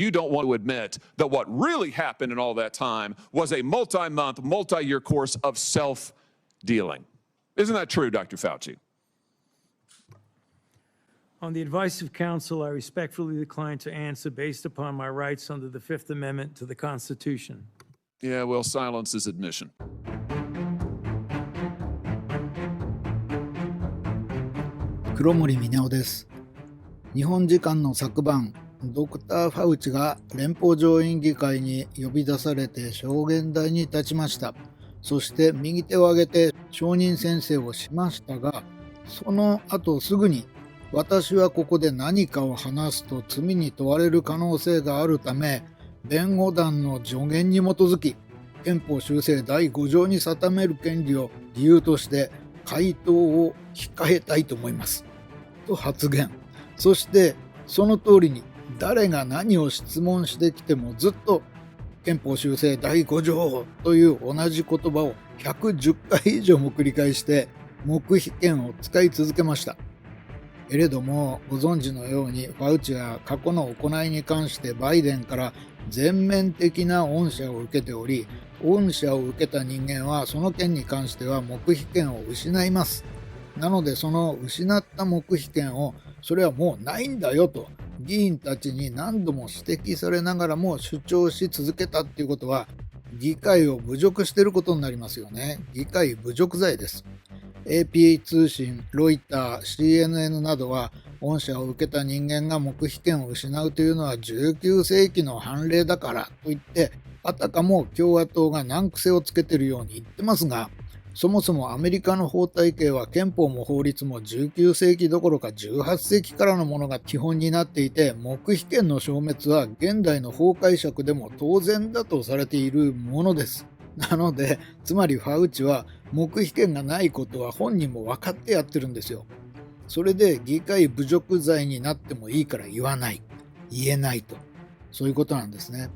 You don't want to admit that what really happened in all that time was a multi-month, multi-year course of self-dealing. Isn't that true, Dr. Fauci? On the advice of counsel, I respectfully decline to answer based upon my rights under the Fifth Amendment to the Constitution. Yeah, well, silence is admission. 黒森峰夫です。日本時間の昨晩、ドクター・ファウチが連邦上院議会に呼び出されて証言台に立ちました。そして右手を挙げて承認宣誓をしましたが、その後すぐに私はここで何かを話すと罪に問われる可能性があるため、弁護団の助言に基づき憲法修正第5条に定める権利を理由として回答を控えたいと思いますと発言。そしてその通りに誰が何を質問してきてもずっと憲法修正第5条という同じ言葉を110回以上も繰り返して黙秘権を使い続けました。けれどもご存知のようにファウチは過去の行いに関してバイデンから全面的な恩赦を受けており、恩赦を受けた人間はその件に関しては黙秘権を失います。なのでその失った黙秘権をそれはもうないんだよと議員たちに何度も指摘されながらも主張し続けたっていうことは議会を侮辱していることになりますよね。議会侮辱罪です。AP 通信、ロイター、CNN などは恩赦を受けた人間が黙秘権を失うというのは19世紀の判例だからと言ってあたかも共和党が難癖をつけているように言ってますが、そもそもアメリカの法体系は憲法も法律も19世紀どころか18世紀からのものが基本になっていて、黙秘権の消滅は現代の法解釈でも当然だとされているものです。なのでつまりファウチは黙秘権がないことは本人も分かってやってるんですよ。それで議会侮辱罪になってもいいから言わない、言えないと、そういうことなんですね。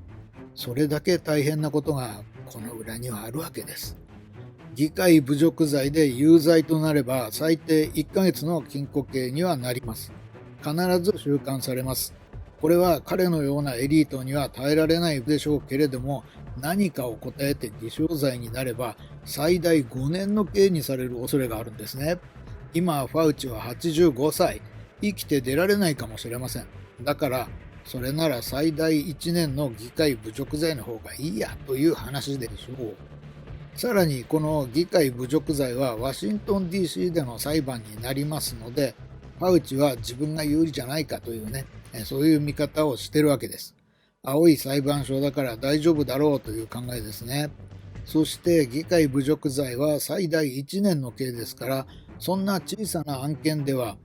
それだけ大変なことがこの裏にはあるわけです。議会侮辱罪で有罪となれば最低1ヶ月の禁錮刑にはなります。必ず収監されます。これは彼のようなエリートには耐えられないでしょうけれども、何かを答えて偽証罪になれば最大5年の刑にされる恐れがあるんですね。今ファウチは85歳、生きて出られないかもしれません。だからそれなら最大1年の議会侮辱罪の方がいいやという話でしょう。さらにこの議会侮辱罪はワシントン DC での裁判になりますので、ファウチは自分が有利じゃないかというね、そういう見方をしているわけです。青い裁判所だから大丈夫だろうという考えですね。そして議会侮辱罪は最大1年の刑ですから、そんな小さな案件では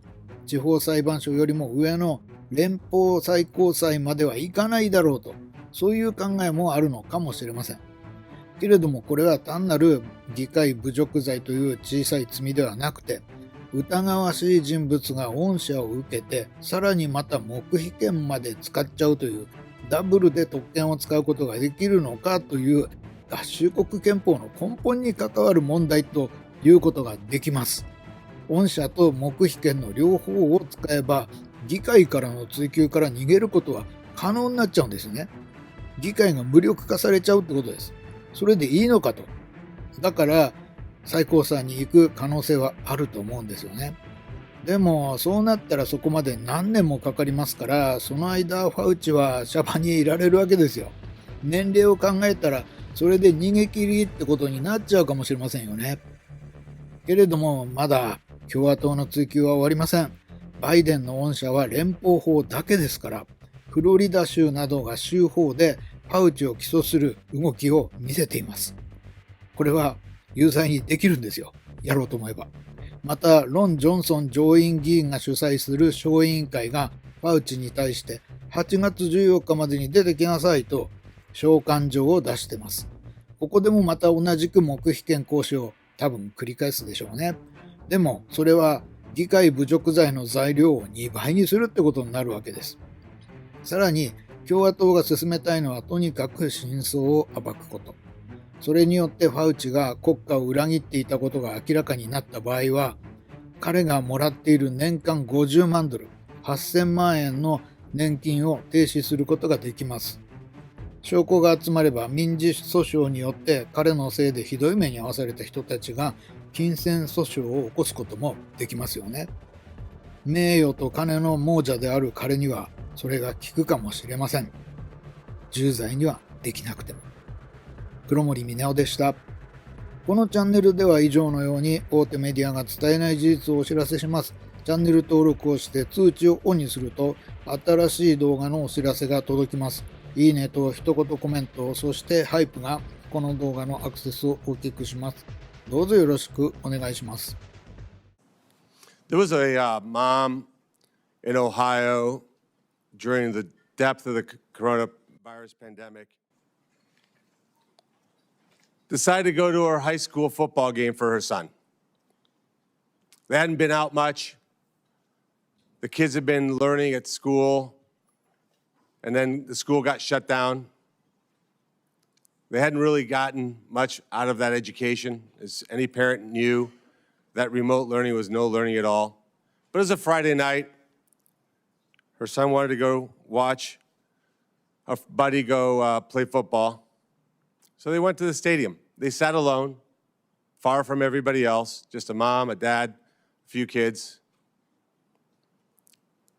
地方裁判所よりも上の連邦最高裁まではいかないだろうと、そういう考えもあるのかもしれません。けれどもこれは単なる議会侮辱罪という小さい罪ではなくて、疑わしい人物が恩赦を受けてさらにまた黙秘権まで使っちゃうというダブルで特権を使うことができるのかという合衆国憲法の根本に関わる問題ということができます。恩赦と黙秘権の両方を使えば議会からの追及から逃げることは可能になっちゃうんですね。議会が無力化されちゃうってことです。それでいいのかと。だから最高裁に行く可能性はあると思うんですよね。でもそうなったらそこまで何年もかかりますから、その間ファウチはシャバにいられるわけですよ。年齢を考えたらそれで逃げ切りってことになっちゃうかもしれませんよね。けれどもまだ共和党の追及は終わりません。バイデンの恩赦は連邦法だけですから、フロリダ州などが州法でファウチを起訴する動きを見せています。これは有罪にできるんですよ。やろうと思えば。また、ロン・ジョンソン上院議員が主催する小委員会がファウチに対して8月14日までに出てきなさいと召喚状を出しています。ここでもまた同じく黙秘権行使を多分繰り返すでしょうね。でもそれは議会侮辱罪の材料を2倍にするってことになるわけです。さらに共和党が進めたいのはとにかく真相を暴くこと。それによってファウチが国家を裏切っていたことが明らかになった場合は、彼がもらっている年間50万ドル、8000万円の年金を停止することができます。証拠が集まれば民事訴訟によって彼のせいでひどい目に遭わされた人たちが金銭訴訟を起こすこともできますよね。名誉と金の亡者である彼にはそれが効くかもしれません。重罪にはできなくても。黒森峰夫でした。このチャンネルでは以上のように大手メディアが伝えない事実をお知らせします。チャンネル登録をして通知をオンにすると新しい動画のお知らせが届きます。いいねと一言コメント、そしてハイプがこの動画のアクセスを大きくします。どうぞよろしくお願いします。There was a mom in Ohio during the depth of the coronavirus pandemic. Decided to go to her high school football game for her son. They hadn't been out much. The kids had been learning at school, and then the school got shut down. They hadn't really gotten much out of that education, as any parent knew. That remote learning was no learning at all. But it was a Friday night. Her son wanted to go watch a buddy go play football. So they went to the stadium. They sat alone, far from everybody else, just a mom, a dad, a few kids.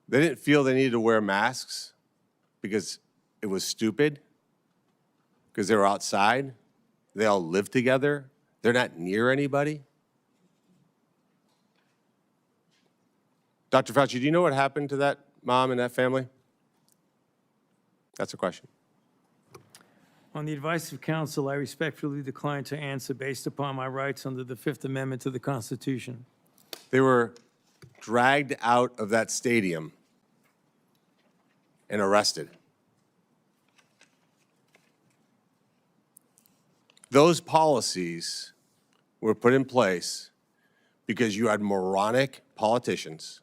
They didn't feel they needed to wear masks because it was stupid, because they were outside. They all live together. They're not near anybody. Dr. Fauci, do you know what happened to that mom and that family? That's a question. On the advice of counsel, I respectfully decline to answer based upon my rights under the Fifth Amendment to the Constitution. They were dragged out of that stadium and arrested. Those policies were put in place because you had moronic politicians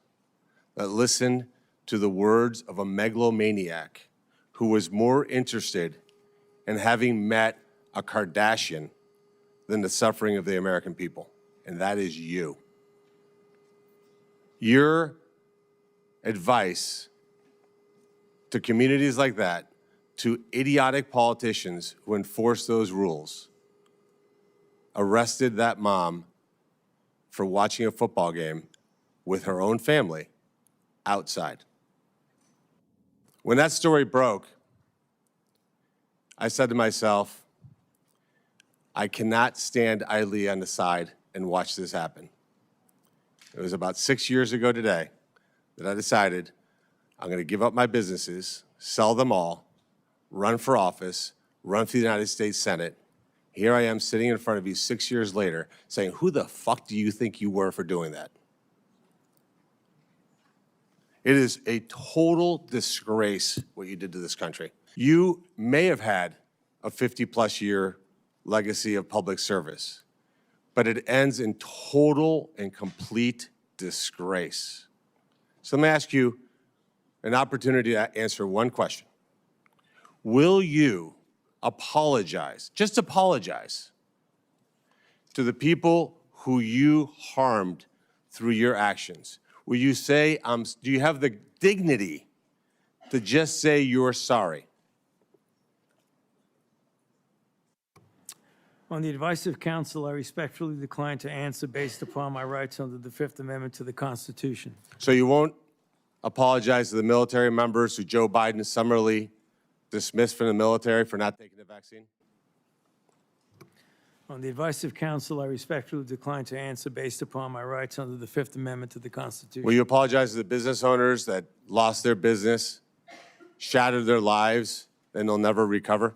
that listened to the words of a megalomaniac who was more interested in having met a Kardashian than the suffering of the American people, and that is you. Your advice to communities like that, to idiotic politicians who enforce those rules, arrested that mom for watching a football game with her own family outside. When that story broke, I said to myself, I cannot stand idly on the side and watch this happen. It was about 6 years ago today that I decided I'm going to give up my businesses, sell them all, run for office, run for the United States Senate. Here I am sitting in front of you 6 years later saying, who the fuck do you think you were for doing that? It is a total disgrace what you did to this country. You may have had a 50-plus year legacy of public service, but it ends in total and complete disgrace. So let me ask you an opportunity to answer one question. Will you apologize, just apologize, to the people who you harmed through your actions? Will you say, do you have the dignity to just say you're sorry? On the advice of counsel, I respectfully decline to answer based upon my rights under the Fifth Amendment to the Constitution. So you won't apologize to the military members who Joe Biden summarily dismissed from the military for not taking the vaccine? On the advice of counsel, I respectfully decline to answer based upon my rights under the Fifth Amendment to the Constitution. Will you apologize to the business owners that lost their business, shattered their lives, and they'll never recover?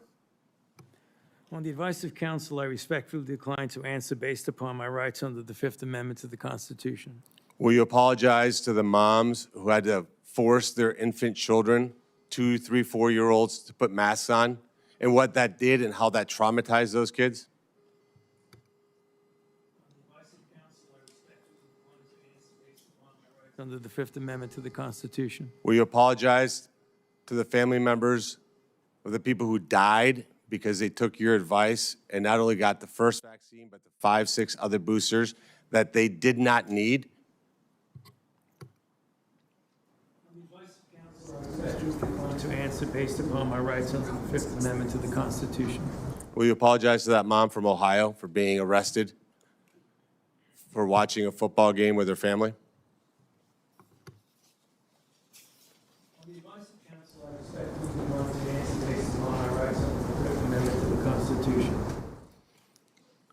On the advice of counsel, I respectfully decline to answer based upon my rights under the Fifth Amendment to the Constitution. Will you apologize to the moms who had to force their infant children, 2, 3, 4-year-olds, to put masks on, and what that did and how that traumatized those kids? Under the Fifth Amendment to the Constitution. Will you apologize to the family members of the people who died because they took your advice and not only got the first vaccine, but the 5, 6 other boosters that they did not need? On the advice of counsel, I Decline to answer based upon my rights under the Fifth Amendment to the Constitution. Will you apologize to that mom from Ohio for being arrested for watching a football game with her family? On the advice of counsel, I respectfully decline to answer based upon my rights under the Fifth Amendment to the Constitution.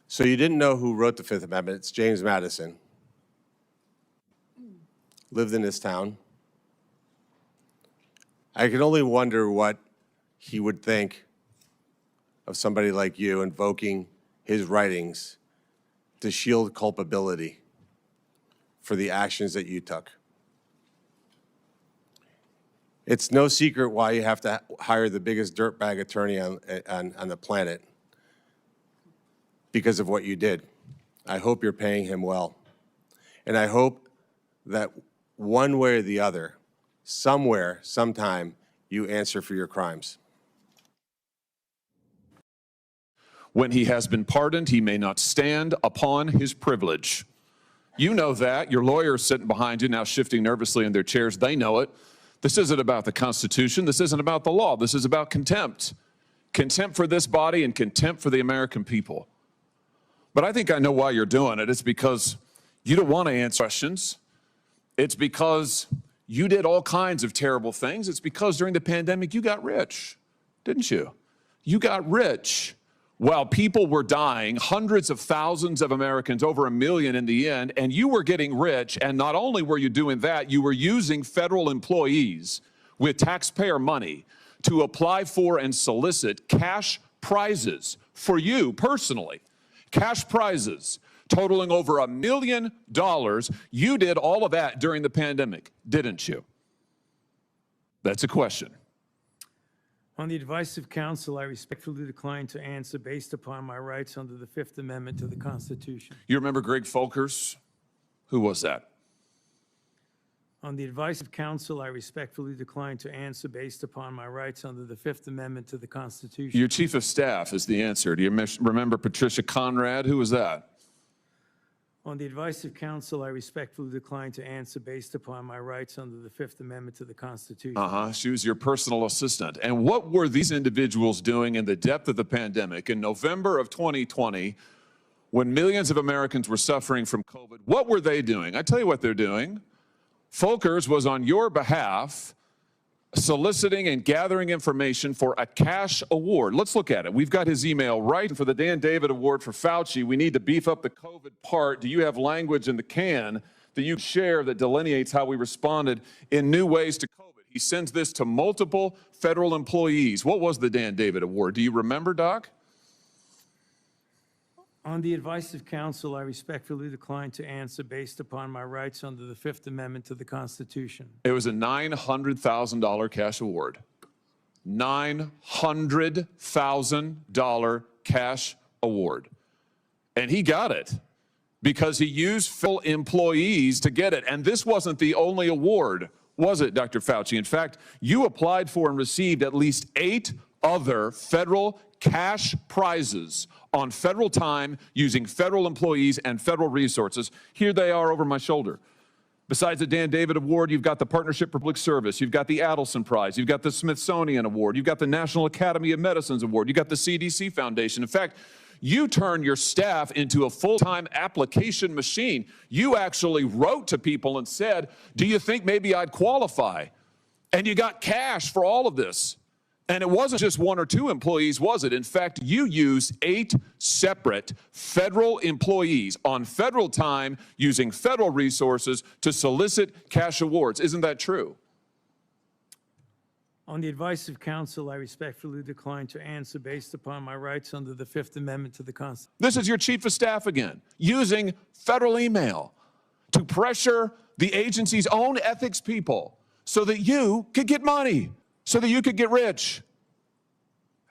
So you didn't know who wrote the Fifth Amendment. It's James Madison. Lived in this town. I can only wonder what he would think of somebody like you invoking his writings to shield culpability for the actions that you took. It's no secret why you have to hire the biggest dirtbag attorney on the planet, because of what you did. I hope you're paying him well. And I hope that one way or the other, somewhere, sometime, you answer for your crimes. When he has been pardoned, he may not stand upon his privilege. You know that. Your lawyers sitting behind you now shifting nervously in their chairs. They know it. This isn't about the Constitution. This isn't about the law. This is about contempt. Contempt for this body and contempt for the American people. But I think I know why you're doing it. It's because you don't want to answer questions. It's because you did all kinds of terrible things. It's because during the pandemic, you got rich, didn't you? You got rich while people were dying, hundreds of thousands of Americans, over 1 million in the end, and you were getting rich. And not only were you doing that, you were using federal employees with taxpayer money to apply for and solicit cash prizes for you personally. Cash prizes totaling over $1 million. You did all of that during the pandemic, didn't you? That's a question. On the advice of counsel, I respectfully decline to answer based upon my rights under the Fifth Amendment to the Constitution. You remember Greg Folkers? Who was that? On the advice of counsel, I respectfully decline to answer based upon my rights under the Fifth Amendment to the Constitution. Your chief of staff is the answer. Do you remember Patricia Conrad? Who was that? On the advice of counsel, I respectfully decline to answer based upon my rights under the Fifth Amendment to the Constitution. She was your personal assistant. And what were these individuals doing in the depth of the pandemic in November of 2020 when millions of Americans were suffering from COVID? What were they doing? I tell you what they're doing. Folkers was on your behalf soliciting and gathering information for a cash award. Let's look at it. We've got his email right. For the Dan David Award for Fauci, we need to beef up the COVID part. Do you have language in the can that you share that delineates how we responded in new ways to COVID? He sends this to multiple federal employees. What was the Dan David Award? Do you remember, Doc? On the advice of counsel, I respectfully decline to answer based upon my rights under the Fifth Amendment to the Constitution. It was a $900,000 cash award. $900,000 cash award. And he got it because he used federal employees to get it. And this wasn't the only award, was it, Dr. Fauci? In fact, you applied for and received at least 8 other federal cash prizes on federal time using federal employees and federal resources. Here they are over my shoulder. Besides the Dan David Award, you've got the Partnership for Public Service, you've got the Adelson Prize, you've got the Smithsonian Award, you've got the National Academy of Medicine's Award, you've got the CDC Foundation. In fact, you turned your staff into a full-time application machine. You actually wrote to people and said, do you think maybe I'd qualify? And you got cash for all of this. And it wasn't just 1 or 2 employees, was it? In fact, you used 8 separate federal employees on federal time using federal resources to solicit cash awards. Isn't that true? On the advice of counsel, I respectfully decline to answer based upon my rights under the Fifth Amendment to the Constitution. This is your chief of staff again, using federal email to pressure the agency's own ethics people so that you could get money, so that you could get rich.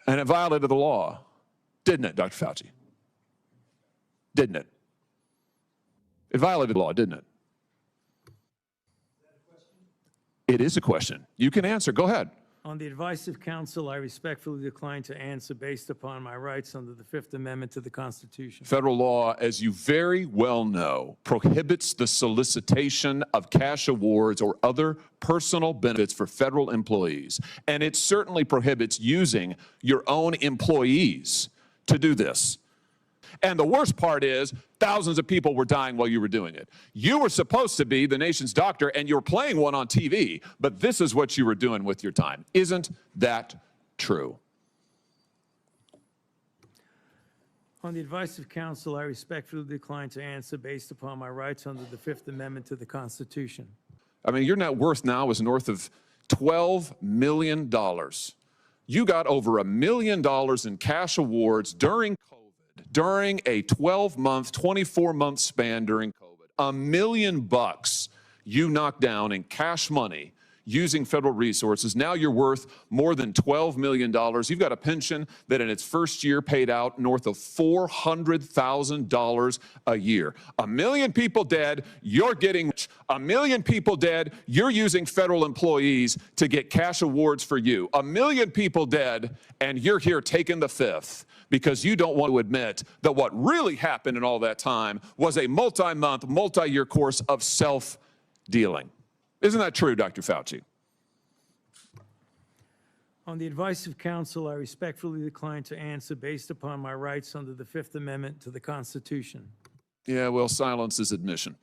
And it violated the law, didn't it, Dr. Fauci? Didn't it? It violated the law, didn't it? It is a question. You can answer. Go ahead. On the advice of counsel, I respectfully decline to answer based upon my rights under the Fifth Amendment to the Constitution. Federal law, as you very well know, prohibits the solicitation of cash awards or other personal benefits for federal employees. And it certainly prohibits using your own employees to do this. And the worst part is thousands of people were dying while you were doing it. You were supposed to be the nation's doctor and you're playing one on TV, but this is what you were doing with your time. Isn't that true? On the advice of counsel, I respectfully decline to answer based upon my rights under the Fifth Amendment to the Constitution. I mean, your net worth now is north of $12 million. You got over $1 million in cash awards during COVID, during a 12-month, 24-month span during COVID. $1 million you knocked down in cash money using federal resources. Now you're worth more than $12 million. You've got a pension that in its first year paid out north of $400,000 a year. 1 million people dead, you're getting rich. 1 million people dead, you're using federal employees to get cash awards for you. 1 million people dead, and you're here taking the fifth because you don't want to admit that what really happened in all that time was a multi-month, multi-year course of self-dealing. Isn't that true, Dr. Fauci? On the advice of counsel, I respectfully decline to answer based upon my rights under the Fifth Amendment to the Constitution. Yeah, well, silence is admission.